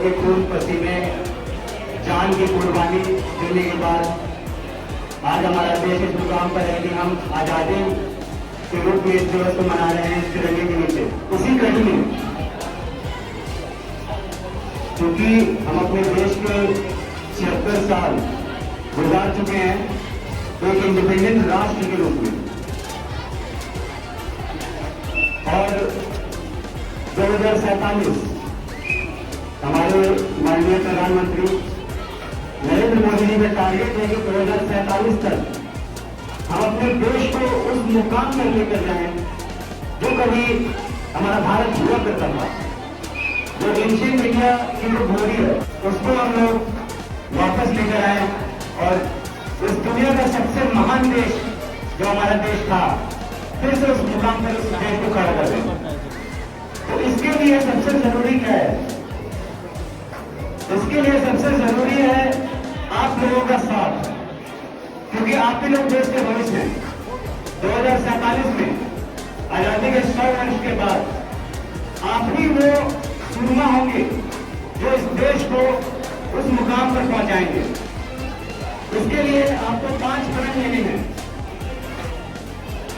के खून पसीने जान की कुर्बानी देने के बाद आज हमारा देश इस मुकाम पर है कि हम आजादी के रूप में इस दिवस को मना रहे हैं इस तिरंगे के नीचे। उसी कड़ी में क्योंकि हम अपने देश के 76 साल गुजार चुके हैं एक इंडिपेंडेंट राष्ट्र के रूप में, और 2047 हमारे माननीय प्रधानमंत्री नरेंद्र मोदी जी का टारगेट है कि 2047 तक हम अपने देश को उस मुकाम पर लेकर जाएं जो कभी हमारा भारत हुआ करता था। जो एंशिएंट इंडिया की जो भूमि है उसको हम लोग वापस लेकर आए और इस दुनिया का सबसे महान देश जो हमारा देश था फिर से उस मुकाम पर उस देश को खड़ा कर दें। तो इसके लिए सबसे जरूरी क्या है? इसके लिए सबसे जरूरी है आप लोगों का साथ, क्योंकि आप ही लोग देश के भविष्य हैं। 2047 में आजादी के 100 वर्ष के बाद आप ही वो सुरमा होंगे जो इस देश को उस मुकाम पर पहुंचाएंगे। इसके लिए आपको 5 प्रण लेने हैं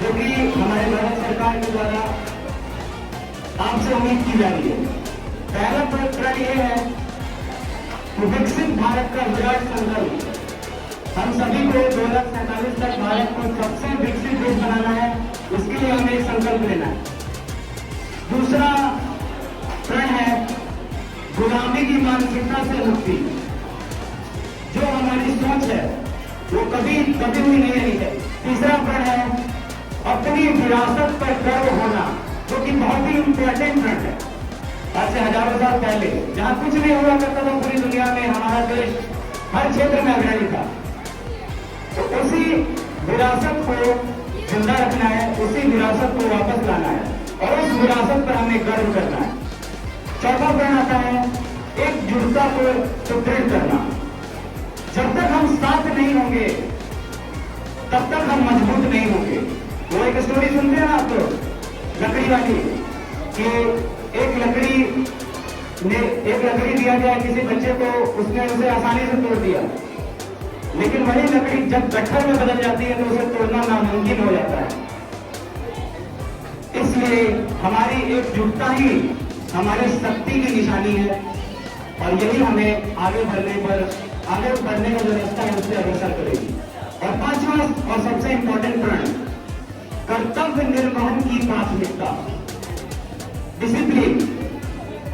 जो कि हमारे भारत सरकार के द्वारा आपसे उम्मीद की जा रही है। पहला प्रण यह है कि विकसित भारत का विराट संकल्प, हम सभी को 2047 तक भारत को सबसे विकसित देश बनाना है। इसके लिए हमें एक संकल्प लेना है। दूसरा प्रण है गुलामी की मानसिकता से मुक्ति। जो हमारी सोच है वो कभी हुई नहीं रही है। तीसरा प्रण है अपनी विरासत पर गर्व होना, जो कि बहुत ही इंपॉर्टेंट प्रण है। आज से हजारों साल पहले जहां कुछ नहीं हुआ करता था पूरी दुनिया में, हमारा देश हर क्षेत्र में अग्रणी था। तो उसी विरासत को जिंदा रखना है, उसी विरासत को वापस लाना है और उस विरासत पर हमें गर्व करना है। चौथा प्रण आता है एकजुटता को सुदृढ़ करना। जब तक हम साथ नहीं होंगे तब तक हम मजबूत नहीं होंगे। वो एक स्टोरी सुनते हैं आप तो लकड़ी वाली, कि एक लकड़ी दिया गया किसी बच्चे को, उसने उसे आसानी से तोड़ दिया, लेकिन वही लकड़ी जब गट्ठर में बदल जाती है तो उसे तोड़ना नामुमकिन हो जाता है। इसलिए हमारी एकजुटता ही हमारी शक्ति की निशानी है और यही हमें आगे बढ़ने का जो रास्ता है उससे अग्रसर करेगी। और पांचवा और सबसे इंपॉर्टेंट प्रण, कर्तव्य निर्वहन की प्राथमिकता, डिसिप्लिन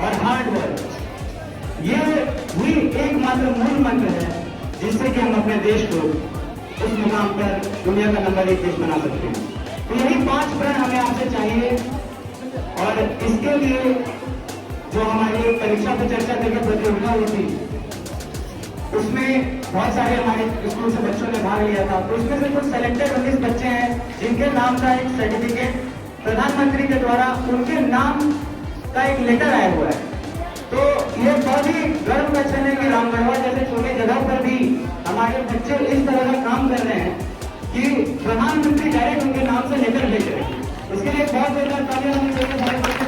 और हार्ड वर्क। ये भी एकमात्र मूल मंत्र है जिससे कि हम अपने देश को उस मुकाम पर दुनिया का नंबर 1 देश बना सकते हैं। तो यही 5 प्रण हमें आपसे चाहिए। और इसके लिए जो हमारी परीक्षा पर चर्चा करके प्रतियोगिता हुई थी उसमें बहुत सारे हमारे स्कूल से बच्चों ने भाग लिया था। तो उसमें से कुछ सेलेक्टेड 19 बच्चे हैं जिनके नाम का एक सर्टिफिकेट प्रधानमंत्री के द्वारा उनके नाम का एक लेटर आया हुआ है। तो ये बहुत ही गर्व का क्षण है कि रामगढ़वा जैसे छोटे जगह पर भी हमारे बच्चे इस तरह का काम कर रहे हैं कि प्रधानमंत्री डायरेक्ट उनके नाम से लेटर भेज रहे हैं। इसके लिए बहुत तालियां होनी चाहिए।